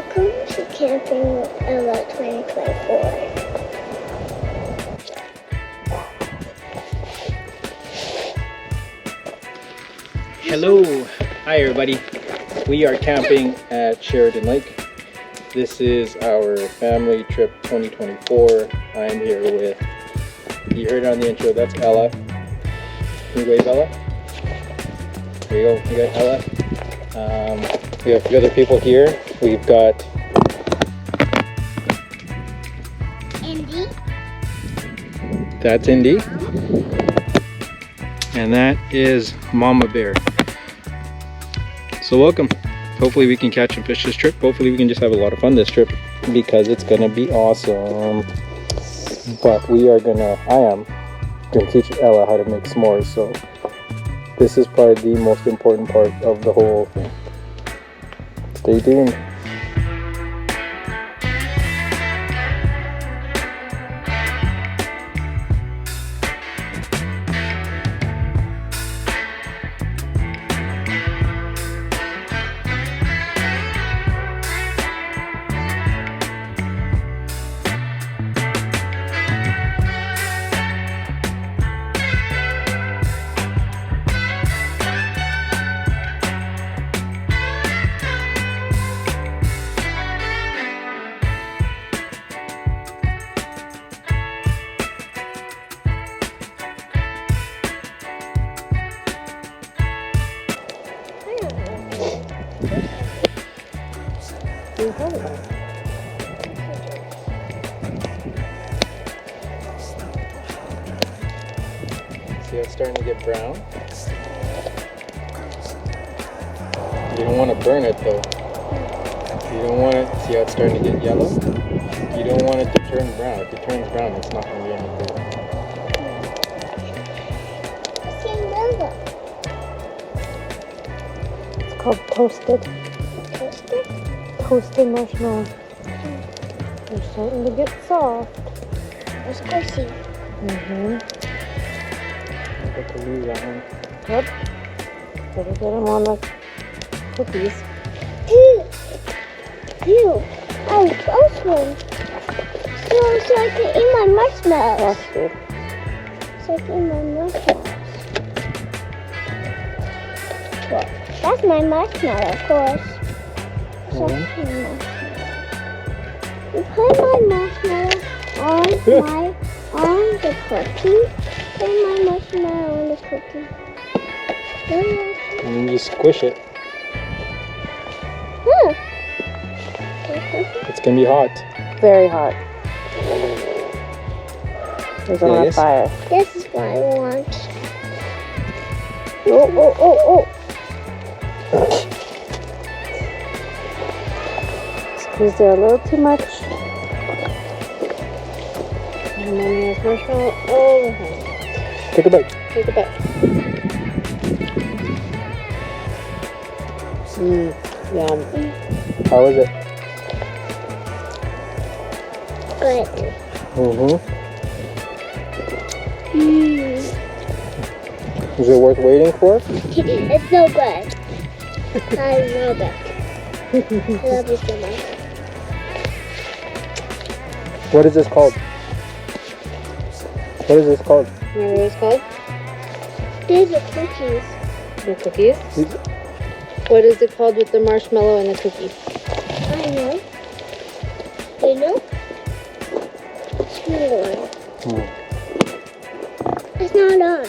Welcome to Camping with Ella 2024. Hello, hi everybody. We are camping at Sheridan Lake. This is our family trip 2024. I'm here with, you heard it on the intro, that's Ella. Can you wave, Ella? There you go, you got Ella. We have a few other people here. We've got Indy. That's Indy. And that is Mama Bear. So welcome. Hopefully we can catch some fish this trip. Hopefully we can just have a lot of fun this trip because it's gonna be awesome. But I am gonna teach Ella how to make s'mores. So this is probably the most important part of the whole thing. Stay tuned. See how it's starting to get brown? You don't want to burn it though. You don't want it, see how it's starting to get yellow? You don't want it to turn brown. If it turns brown, it's not going to be any good. It's called toasted. Toasted? Toasted marshmallow. They're starting to get soft. It's squishy. Mm-hmm. I got to lose that one. Yep. Better get them on the cookies. Ew. Oh, close one. So I can eat my marshmallows. That's good. So I can eat my marshmallows. Well, that's my marshmallow, of course. So Mhm. you put my marshmallow on the cookie. Put my marshmallow on the cookie. And then you squish it. Huh. It's going to be hot. Very hot. There's on Yes. fire. This is what I want. Oh. Squeezed it a little too much. And then there's marshmallow. Oh, Take a bite. take it back. Yum. How is it? Good. Mm-hmm. Mm. Is it worth waiting for? It's so good. I love it. I love it so much. What is this called? What is this called? You know what it's called? These are cookies. The cookies? What is it called with the marshmallow and the cookie? I know. You know? Sure. Hmm. It's not on.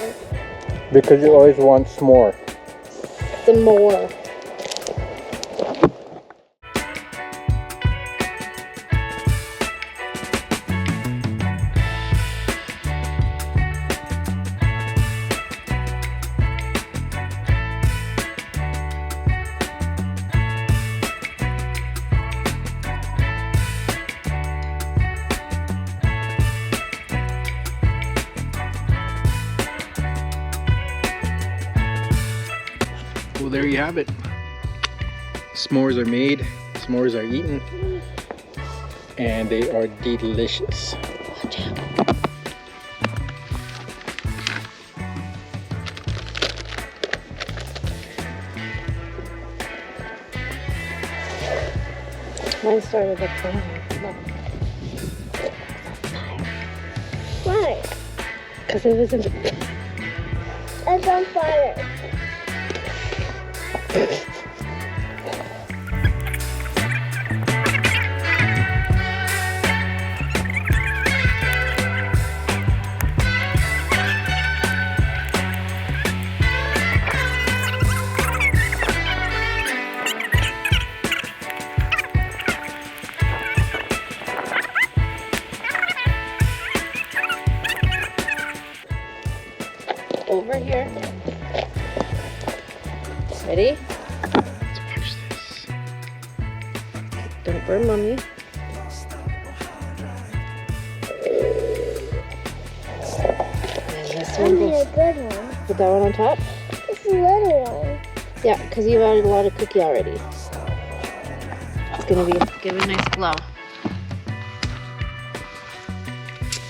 Because you always want s'more. Some more. Well, there you have it. S'mores are made, s'mores are eaten, and they are delicious. Watch out. Mine started up there. Why? Because it was in the... It's on fire. Over here. Ready? Let's watch this. Don't burn mommy. And this one That'd be a goes. good one. Put that one on top. It's a little one. Yeah, because you've added a lot of cookie already. It's gonna be give it a nice glow.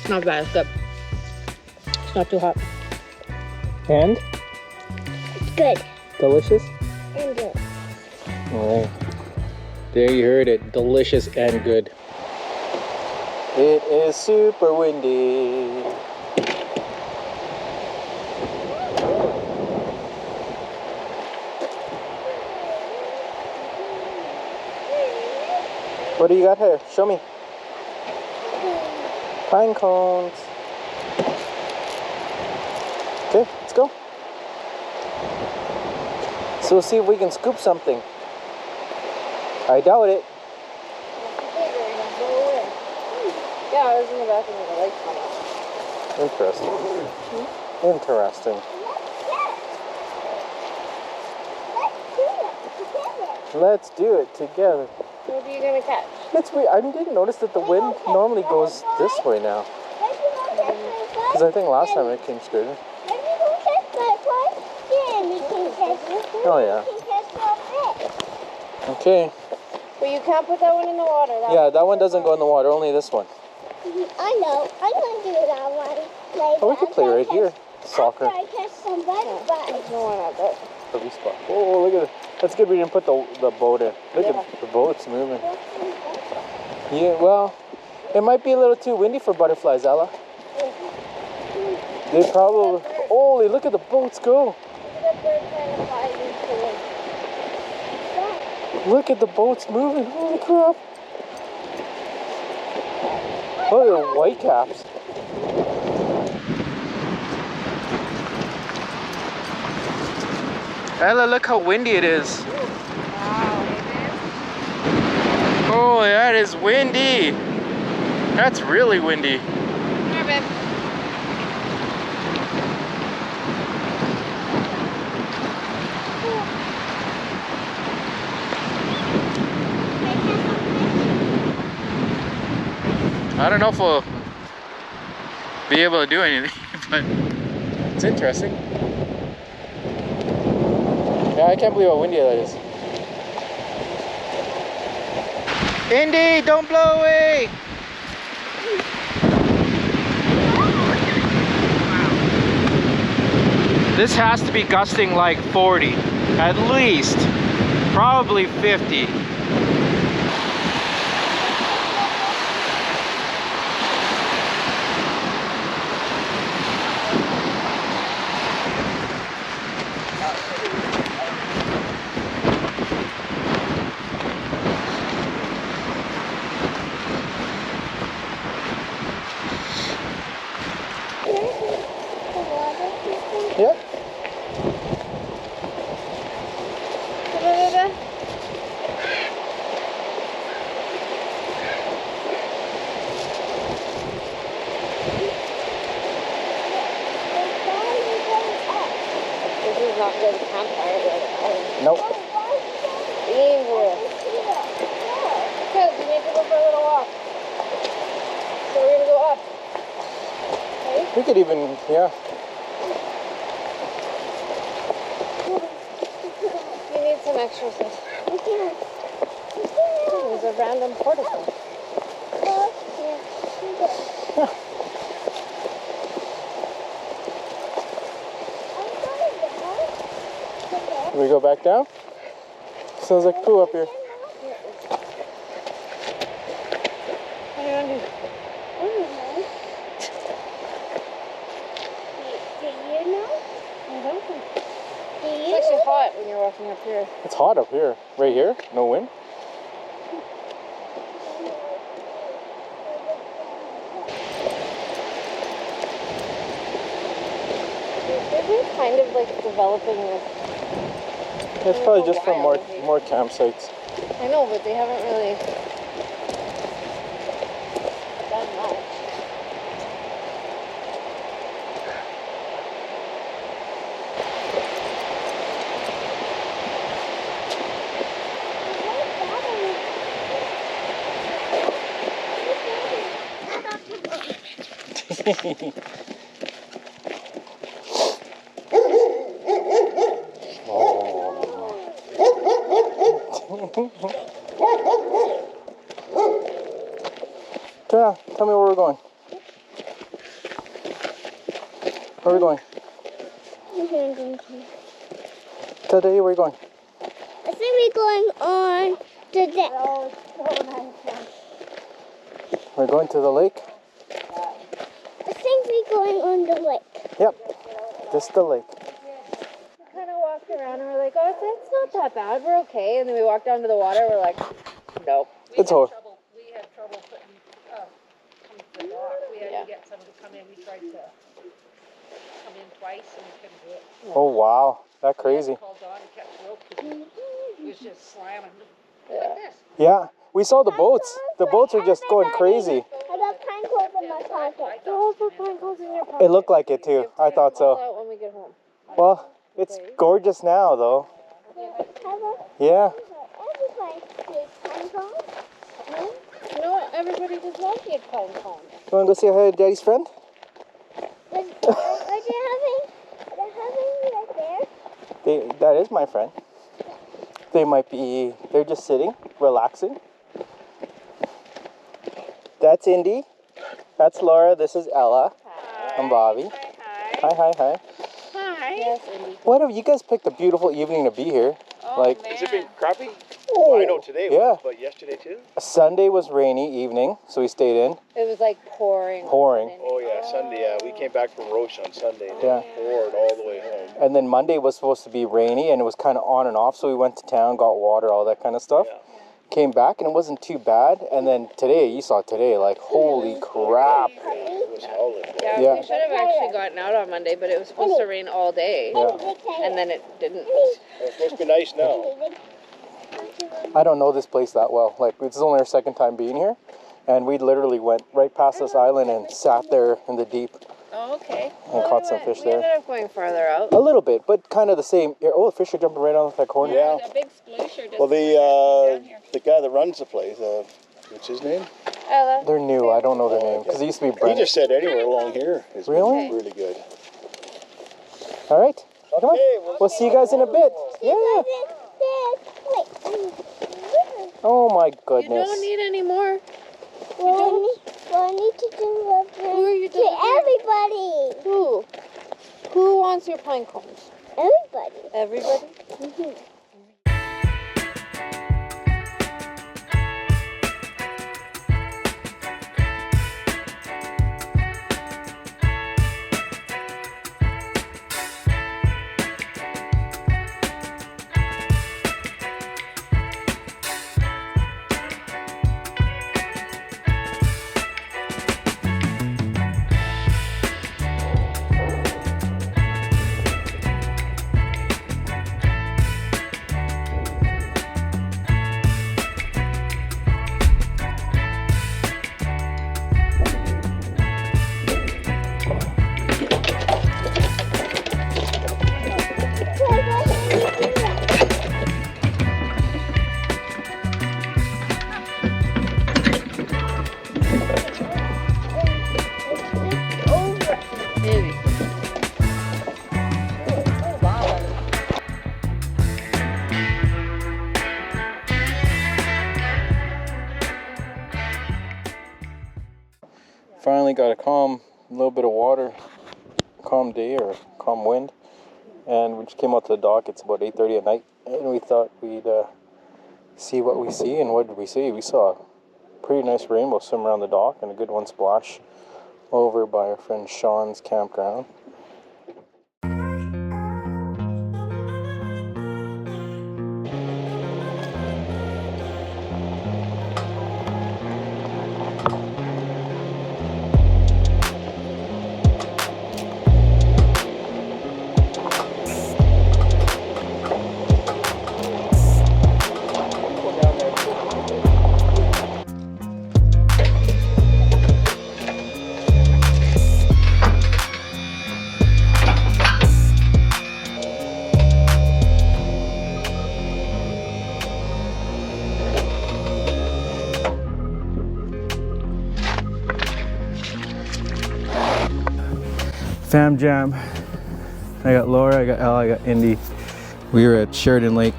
Not bad, it's good. It's not too hot. And It's good. delicious. And good. All right. There you heard it. Delicious and good. It is super windy. What do you got here? Show me. Pine cones. Okay, let's go. So we'll see if we can scoop something. I doubt it. Yeah, I was in the bathroom with the lights on. Interesting. Interesting. Let's do it together. What are you gonna catch? It's weird. I didn't notice that the wind normally goes this way now. Because I think last time it came straight in. Oh yeah. Okay. But you can't put that one in the water. Yeah, that one doesn't go in the water. Only this one. I know. I'm going to do that one later. Oh, we could play right here. Soccer. After I catch some butterflies. There's no one out there. Lovely spot. Oh, look at it. That's good we didn't put the boat in. Look at the boat's moving. Yeah, well, it might be a little too windy for butterflies, Ella. They probably... Holy, look at the boats go. Look at the boats moving. Holy crap. Look at the white caps. Ella, look how windy it is. Oh, that is windy. That's really windy. Come here, babe. I don't know if we'll be able to do anything, but it's interesting. Yeah, I can't believe how windy that is. Indy, don't blow away! This has to be gusting like 40, at least, probably 50. Yep. This is not good campfire. Nope. Dangerous. Good, you need to go for a little walk. So we're gonna go up. Okay? We could even, yeah. You need some exercise. There's a random portico. We go back down? Sounds like poo up here. up here. It's hot up here. Right here? No wind? They're kind of like developing this. It's probably just for more campsites. I know, but they haven't really done much. Tara, tell me where we're going. Where are we going? Today, where are we going? I think we're going on the deck. Oh, it's so nice. We're going to the lake? I think we're going on the lake. Yep, just the lake. We kind of walked around and we're like, oh, it's not that bad. We're okay. And then we walked down to the water. We're like, nope. It's hard. We had trouble putting, coming to the dock. We had to get someone to come in. We tried to come in twice and we couldn't do it. Oh, wow. That's crazy. Called Don and kept rope because he was just slamming like this. Yeah, we saw the boats. The boats are just going crazy. I got pine cones in my pocket. Don't put pine cones in your pocket. It looked like it too. I thought Pull so. out when we get home. Well, it's gorgeous now though. Yeah. Everybody takes pine cones. No, everybody does not get pine cones. You want to go say hi to Daddy's friend? Are they having right there? That is my friend. They're just sitting, relaxing. That's Indy. That's Laura. This is Ella. Hi. I'm Bobby. Hi. Hi, hi, hi. Hi. Yes, Indy. What have you guys picked a beautiful evening to be here? Oh, Like- man. Has it been crappy? Oh, Well, I know today yeah. was, but yesterday too? Sunday was rainy evening, so we stayed in. It was like pouring. Pouring. Oh yeah, Sunday, yeah. We came back from Roche on Sunday and Yeah. it poured all the way home. And then Monday was supposed to be rainy and it was kind of on and off, so we went to town, got water, all that kind of stuff. Yeah. Came back and it wasn't too bad. And then today, you saw today, like, holy crap. It was howling. Yeah, Yeah. we should have actually gotten out on Monday, but it was supposed to rain all day. Yeah. And then it didn't. It's supposed to be nice now. I don't know this place that well. Like, this is only our second time being here. And we literally went right past this island and sat there in the deep Oh, okay. and caught some fish We there. ended up going farther out. A little bit, but kind of the same. Oh, the fish are jumping right off that corner. Yeah. A big sploosher just Well, down here. the guy that runs the place, what's his name? Ella. They're new. I don't know their name because it used to be He Brent. just said anywhere along here is Really? really good. All right. Come on. Okay, We'll see you guys in a bit. Yeah. Oh my You goodness. don't need any more. Well, I need to do Who are you to doing? everybody. Who? Who wants your pine cones? Everybody. Everybody? Maybe. Finally got a little bit of water, calm day or calm wind, and we just came out to the dock. It's about 8:30 at night, and we thought we'd see what we see. And what did we see? We saw a pretty nice rainbow swim around the dock and a good one splash over by our friend Sean's campground. Fam jam. I got Laura, I got Elle, I got Indy. We were at Sheridan Lake,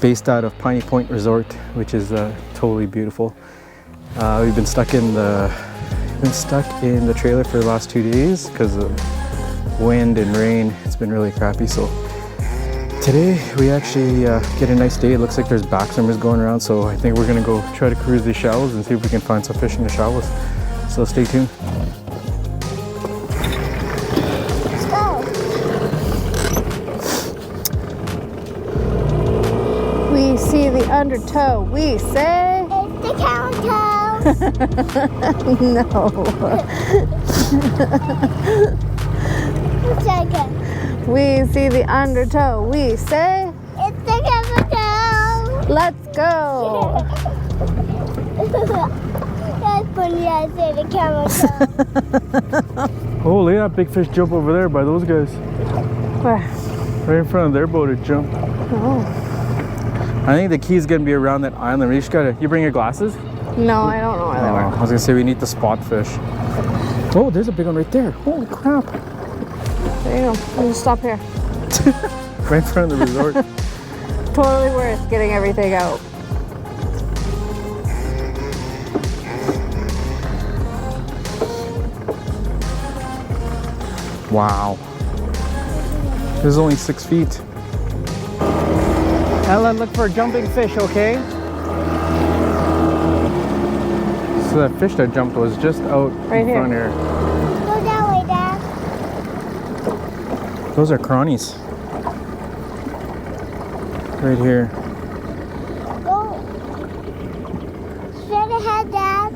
based out of Piney Point Resort, which is totally beautiful. We've been stuck in the trailer for the last 2 days because of wind and rain. It's been really crappy. So today we actually get a nice day. It looks like there's backswimmers going around, so I think we're gonna go try to cruise these shallows and see if we can find some fish in the shallows. So stay tuned. Let's go. We see the undertow. We say It's the counter. no. Second. We see the undertow. We say It's the counter. let's go. That's funny. I say the counter. Oh, look at that big fish jump over there by those guys. Where? Right in front of their boat, it jumped. Oh. I think the key is gonna be around that island. You just gotta, you bring your glasses? No, I don't know where they I were. was gonna say we need to spot fish. Oh, there's a big one right there. Holy crap. There you go. We'll just stop here. Right in front of the resort. Totally worth getting everything out. Wow. This is only 6 feet. Ellen, look for jumping fish, okay? So that fish that jumped was just out Right in here. front here. Go that way, Dad. Those are cronies. Right here. Go. Straight ahead, Dad.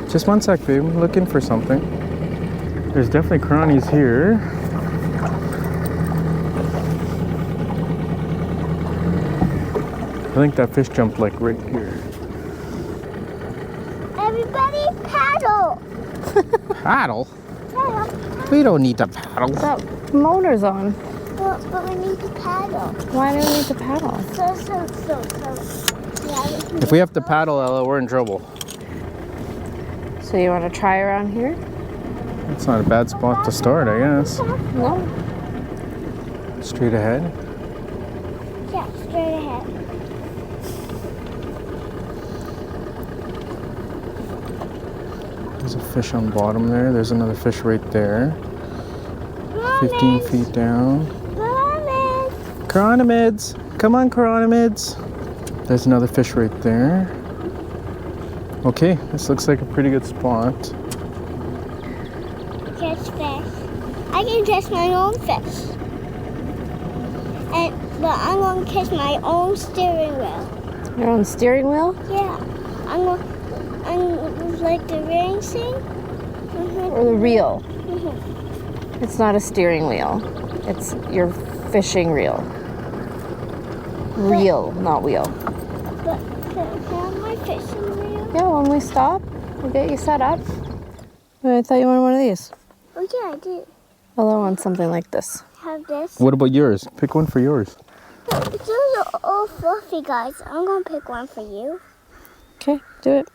Just one sec, babe. I'm looking for something. There's definitely cronies here. I think that fish jumped like right here. Everybody paddle. Paddle? Paddle. We don't need to paddle. That motor's on. But we need to paddle. Why do we need to paddle? So. Yeah, If we have to paddle, Ella, we're in trouble. So you want to try around here? It's not a bad spot to start, I guess. No. Straight ahead. yeah, straight ahead. There's a fish on bottom there. There's another fish right there. 15 feet down. Promise. Chironomids! Come on, chironomids! There's another fish right there. Okay, this looks like a pretty good spot. Catch fish. I can catch my own fish. But I'm gonna catch my own steering wheel. Your own steering wheel? Yeah. I'm like the racing. Or the reel? Mhm. It's not a steering wheel. It's your fishing reel. Reel, not wheel. But can I have my fishing reel? Yeah, when we stop, we'll get you set up. I thought you wanted one of these. Oh yeah, I do. Ella wants something like this. Have this. What about yours? Pick one for yours. Those are all fluffy, guys. I'm gonna pick one for you. Okay, do it.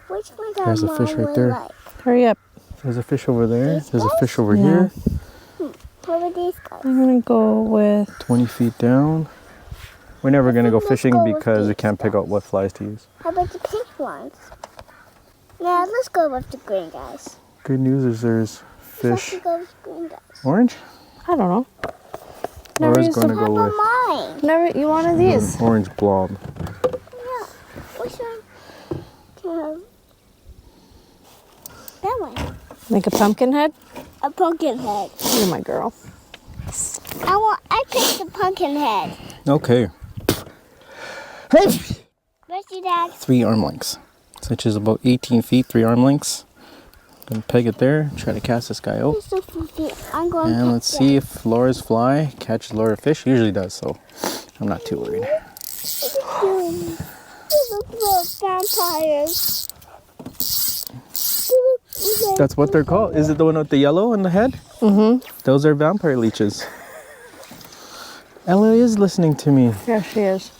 Which one does There's a Mom fish right really there. like? Hurry up. There's a fish over there. These There's a guys? fish over Yeah. here. What are these guys? I'm gonna go with 20 feet down. We're never gonna go Let's fishing go with because we these can't pick guys. out what flies to use. How about the pink ones? Now let's go with the green guys. Good news is there's Let's fish. go with green guys. Orange? I don't know. Never Laura's used gonna them. How go about with mine? Never. You wanted these? an orange blob. Yeah. Which one? Can I have that one? Like a pumpkin head? A pumpkin head. You're my girl. I picked the pumpkin head. Okay. Hey! Where's your dad? 3 arm lengths, which is about 18 feet, 3 arm lengths. Gonna peg it there, try to cast this guy out. He's so fluffy. I'm going to And let's see if Laura's fly catches Laura fish. Usually does, so I'm not too worried. Vampires. That's what they're called. Is it the one with the yellow on the head? Mm-hmm. Those are vampire leeches. Ella is listening to me. Yeah, she is.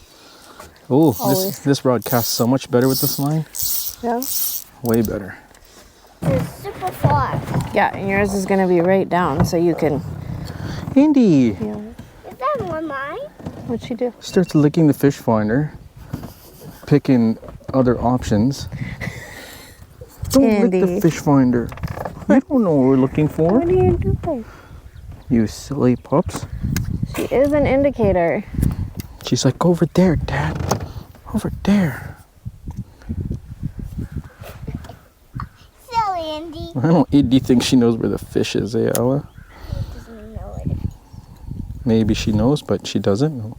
Oh, Always. this rod casts so much better with this line. Yeah. Way better. It's super far. Yeah, and yours is gonna be right down, so you can. Indy Yeah. Is that one mine? What'd she do? starts licking the fish finder, picking other options. Don't lick the Andy. fish finder. You don't know what we're looking for. What are you doing? You silly pups. She is an indicator. She's like, over there, Dad. Over there. Silly Andy. I don't. Do you think she knows where the fish is, eh, Ella? Doesn't know it. Maybe she knows, but she doesn't know.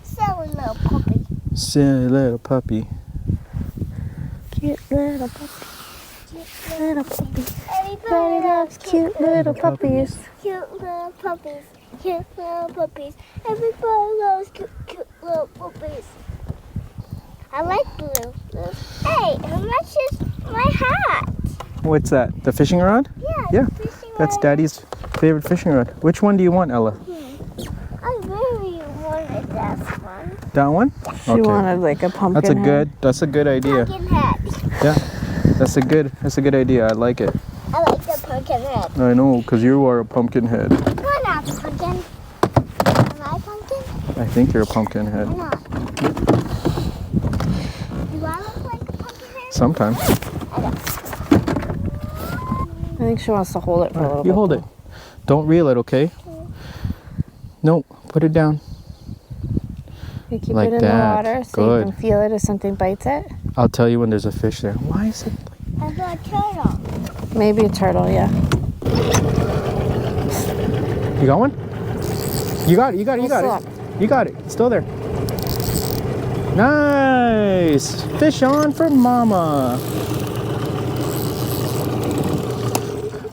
Silly little puppy. Silly little puppy. Cute little puppy. Little puppy. Everybody loves Cute little puppies. cute little puppies. Cute little puppies. Everybody loves cute little puppies. I like blue. Hey, how much is my hat? What's that? The fishing rod? Yeah, fishing that's rod. Daddy's favorite fishing rod. Which one do you want, Ella? I really wanted that one. That one? She wanted like a pumpkin. That's a head. that's a good idea. Pumpkin head. Yeah, that's a good idea. I like it. I like the pumpkin head. I know, cause you are a pumpkin head. I'm not pumpkin. Am I pumpkin? I think you're a pumpkin head. I'm not. Do I look like a pumpkin head? Sometimes. I think she wants to hold it for a little bit. You hold it. Don't reel it, okay? No, put it down. You keep Like it in that. the water so Good. you can feel it if something bites it. I'll tell you when there's a fish there. Why is it? I saw a turtle. Maybe a turtle, yeah. You got one? You got it. You got it. You got What's it. You got it. It's still there. Nice. Fish on for Mama.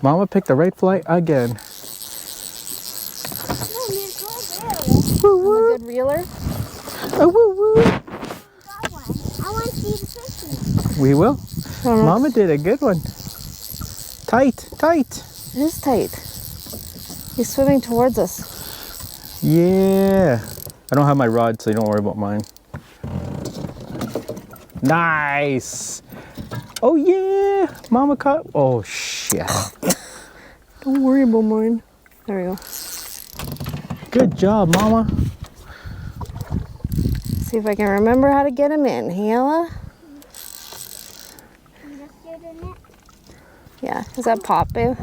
Mama picked the right flight again. I'm a good reeler. Oh, woo woo. Got one. I want to see the fishies. We will. Oh, Mama did a good one. Tight, tight. it is tight. He's swimming towards us. Yeah. I don't have my rod, so you don't worry about mine. Nice. Oh yeah. Mama caught. Oh shit. Don't worry about mine. There we go. Good job, Mama. See if I can remember how to get him in. Hey, Ella? I'm just doing it. Yeah. Is that pop, babe?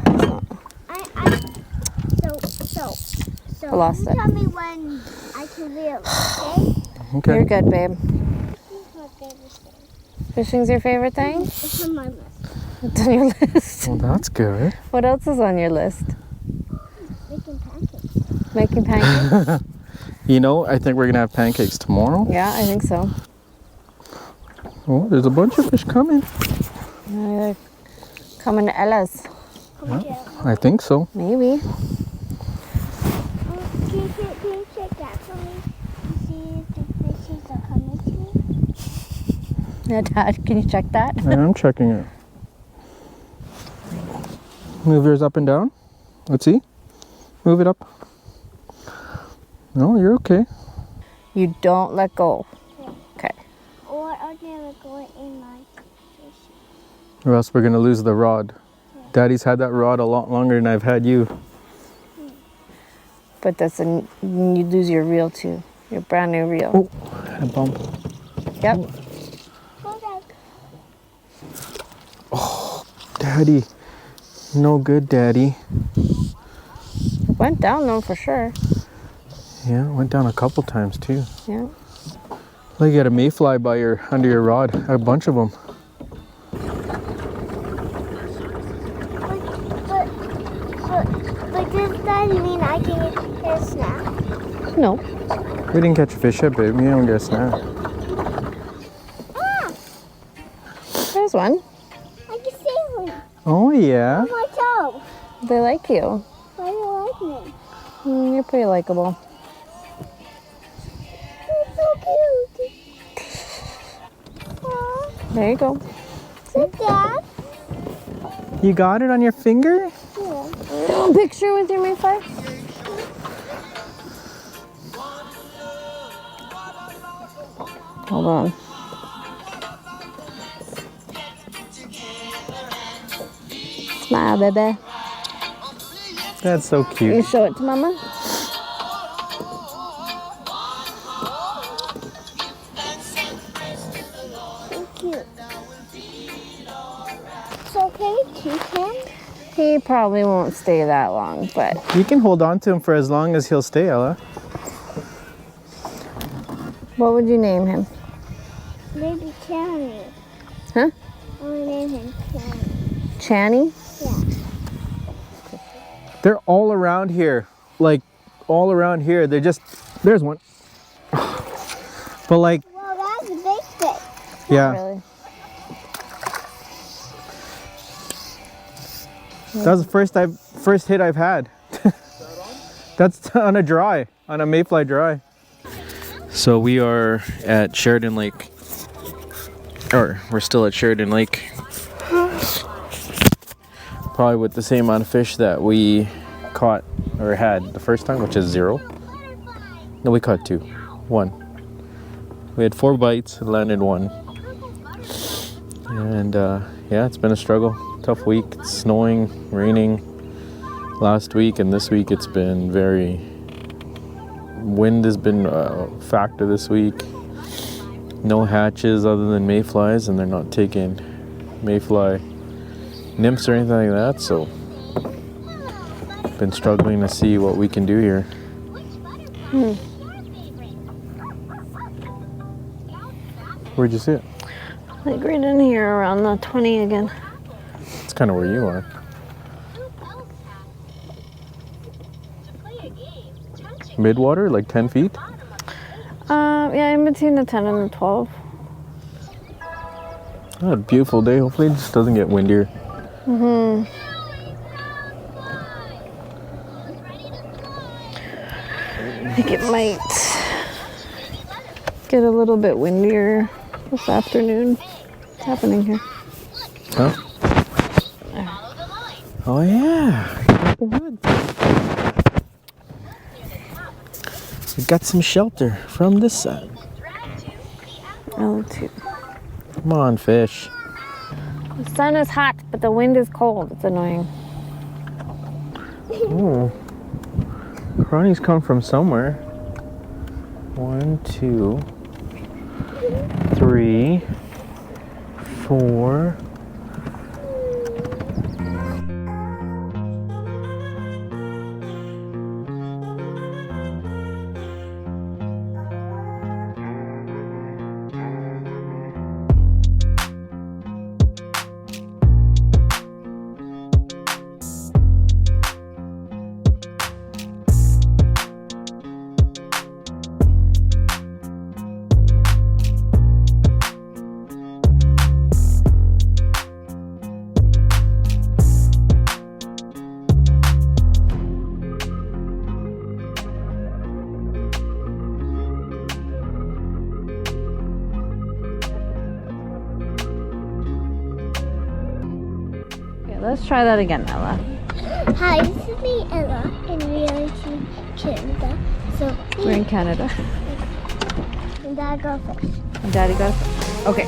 So I lost you it. tell me when I can reel, okay? Okay. You're good, babe. This is my favorite thing. Fishing's your favorite thing? It's on my list. It's on your list. Well, that's good. What else is on your list? Making pancakes. Making pancakes? You know, I think we're gonna have pancakes tomorrow. Yeah, I think so. Oh, there's a bunch of fish coming. They're coming to Ella's. Okay. I think so. Maybe. Can you check that for me? To see if the fishies are coming to me? Yeah, Dad, can you check that? I'm checking it. Move yours up and down. Let's see. Move it up. No, you're okay. You don't let go. Okay. Or are they going in my fish? Or else we're gonna lose the rod. Daddy's had that rod a lot longer than I've had you. But that's you lose your reel too. Your brand new reel. Oh, I had a bump. Yep. Hold up. Daddy. No good, Daddy. It went down though for sure. Yeah, it went down a couple times too. Yeah. Look, you got a mayfly by under your rod. A bunch of them. But does that mean I can get a snack? No. We didn't catch a fish yet, babe. We don't get a snack. Ah! There's one. I can see one Oh yeah. on my toe. They like you. Why do you like me? You're pretty likable. It's so cute. Aw. There you go. Sit Dad. You got it on your finger? A picture with your mayfly? Hold on. Smile, baby. That's so You cute. show it to Mama? So cute. So can we keep him? He probably won't stay that long, but You can hold on to him for as long as he'll stay, Ella. what would you name him? Maybe Channy. Huh? I want to name him Channy. Channy? They're all around here. Like, all around here. They're just... There's one. But like, Well, that's a big fish. yeah. Really? That was the first hit I've had. That's on a dry, on a mayfly dry. So we are at Sheridan Lake. Or we're still at Sheridan Lake. Probably with the same amount of fish that we caught or had the first time, which is 0. No, we caught 2. 1. We had 4 bites, landed 1. And yeah, it's been a struggle. Tough week. It's snowing, raining last week, and this week it's been very... Wind has been a factor this week. No hatches other than mayflies, and they're not taking mayfly nymphs or anything like that, so been struggling to see what we can do here. Where'd you see it? Like right in here around the 20 again. It's kind of where you are. Midwater, like 10 feet? Yeah, in between the 10 and the 12. Oh, a beautiful day. Hopefully it just doesn't get windier. I think it might get a little bit windier this afternoon. What's happening here? Huh? Oh yeah. Got the wood. We got some shelter from this side. L2. Come on, fish. The sun is hot, but the wind is cold. It's annoying. Oh. Crawnies come from somewhere. 1, 2, 3, 4. Okay, let's try that again, Ella. Hi, this is me, Ella, and we are in Canada. So We're in Canada. and Dad got fish. And Daddy got a fish. Okay,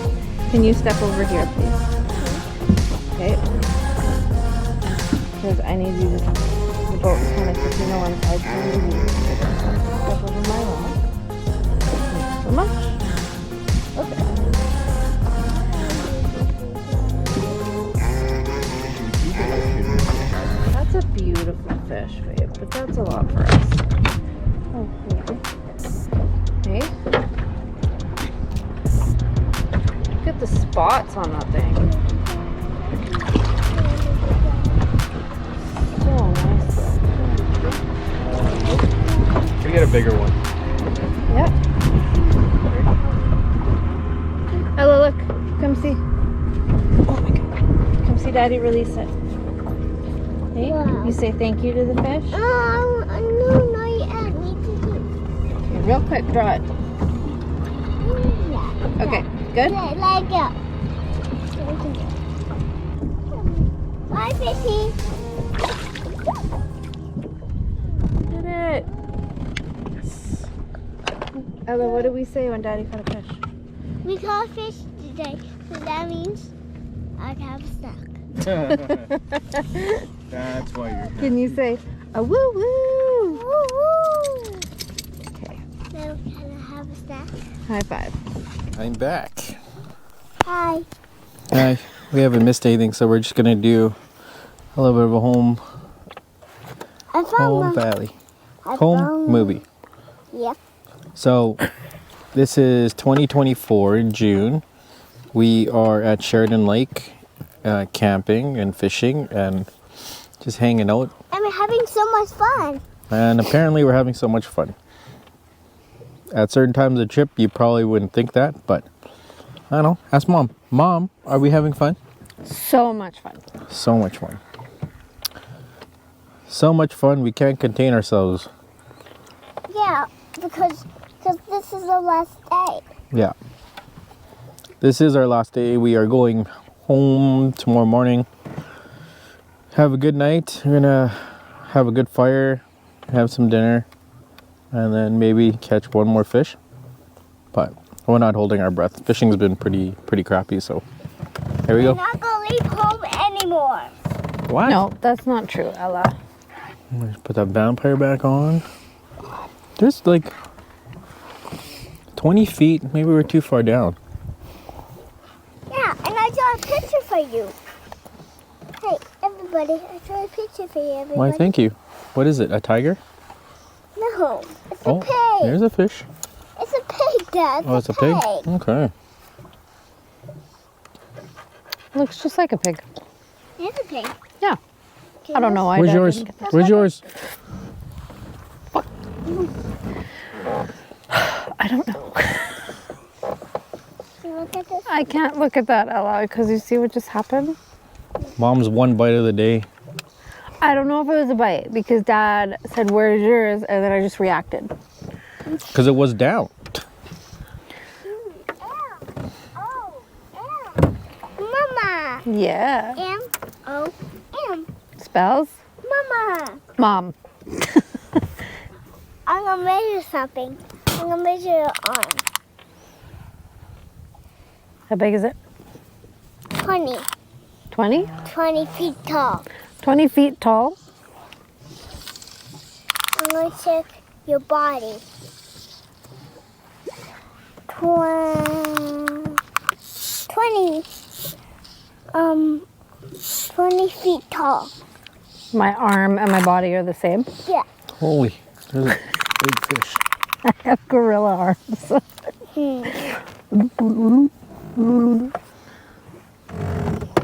can you step over here, please? Okay. Because I need you to, the boat's kind of sitting on one side, so I need you to step over my log. Thanks so much. Okay. That's a beautiful fish, babe, but that's a lot for us. Oh, okay. Look at the spots on that thing. So nice. We get a bigger one. Yep. Ella, look. Come see. Oh my god. Come see Daddy release it. Hey, Wow. you say thank you to the fish? No, not yet. Need to do. Okay, real quick, draw it. Yeah. Okay, good? Let go. Bye, fishy. Did it. Yes. Ella, what did we say when Daddy caught a fish? We caught fish today, so that means I have a snack. That's why you're Can you say a woo woo? Woo-woo. Okay. Now, can I have a snack? High five. I'm back. Hi. Hi. We haven't missed anything, so we're just gonna do a little bit of a home I found valley I home found- movie. Yep. So this is 2024 June. We are at Sheridan Lake, camping and fishing and just hanging out. And we're having so much fun. And apparently we're having so much fun. At certain times of the trip, you probably wouldn't think that, but I don't know. Ask Mom. Mom, are we having fun? So much fun. So much fun. So much fun, we can't contain ourselves. Yeah, because this is the last day. Yeah. This is our last day. We are going home tomorrow morning. Have a good night. We're gonna have a good fire, have some dinner, and then maybe catch one more fish. But we're not holding our breath. Fishing's been pretty crappy, so here we We're go. not going to leave home anymore. What? No, that's not true, Ella. Let's put that vampire back on. There's like 20 feet. Maybe we're too far down. Yeah, and I draw a picture for you. Hey, everybody, I drew a picture for you, everybody. Why, thank you. What is it? A tiger? No, it's a Oh, pig. there's a fish. It's a pig, Dad. Oh, it's a pig? Okay. Looks just like a pig. It's a pig. Yeah. I don't know why. Where's Dad yours? didn't get that. Where's yours? I don't know. You look at this. I can't look at that, Ella, because you see what just happened? Mom's one bite of the day. I don't know if it was a bite because Dad said, "Where's yours?" and then I just reacted. Because it was down. Mama. Yeah. M-O-M. Spells? Mama. Mom. I'm gonna measure something. I'm gonna measure your arm. How big is it? 20. 20? 20 feet tall. 20 feet tall. I'm gonna check your body. 20. 20 feet tall. My arm and my body are the same. Yeah. Holy, there's a big fish. I have gorilla arms.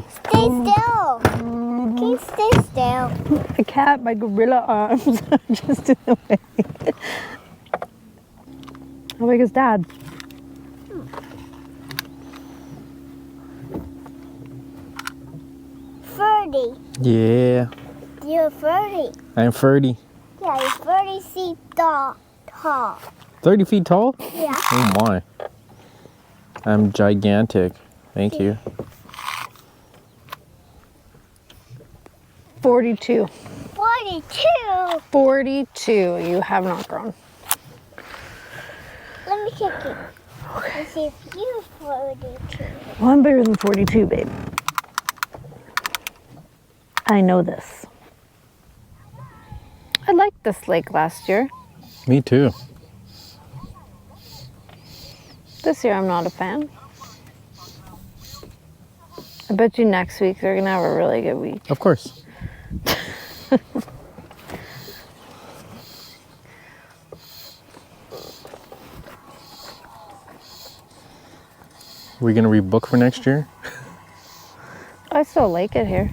Stay still. Can you stay still? I can't. My gorilla arms are just in the way. How big is Dad? Yeah, You're 30. I'm 30. Yeah, you're 30 feet tall. 30 feet tall? Yeah. Oh my. I'm gigantic. Thank you. 42. 42. 42. You have not grown. Let me check it. Let's see if you're 42. Well, I'm bigger than 42, babe. I know this. I liked this lake last year. Me too. This year I'm not a fan. I bet you next week they're gonna have a really good week. Of course. We gonna rebook for next year? I still like it here.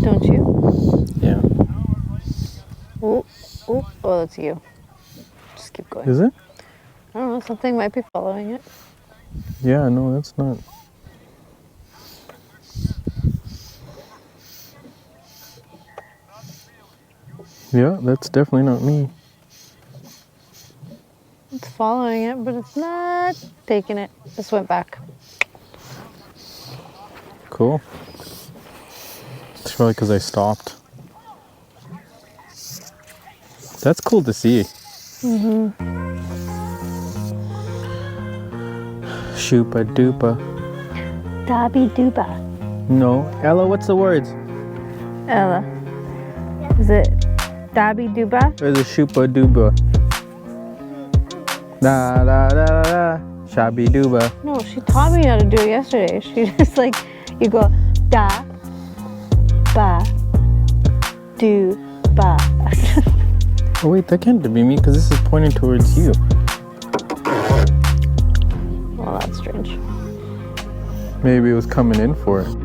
Don't you? Yeah. Oh, that's you. Just keep going. Is it? I don't know, something might be following it. Yeah, no, that's not. Yeah, that's definitely not me. It's following it, but it's not taking it. Just went back. Cool. It's probably because I stopped. That's cool to see. Shoopa doopa. Dabi Duba. No. Ella, what's the words? Ella. Is it Dabi Duba? Or is it Shupa Duba? Da da da da da. Shabby Duba. No, she taught me how to do it yesterday. She just like, you go da, ba, do, ba. Oh wait, that can't be me because this is pointing towards you. Well, that's strange. Maybe it was coming in for it.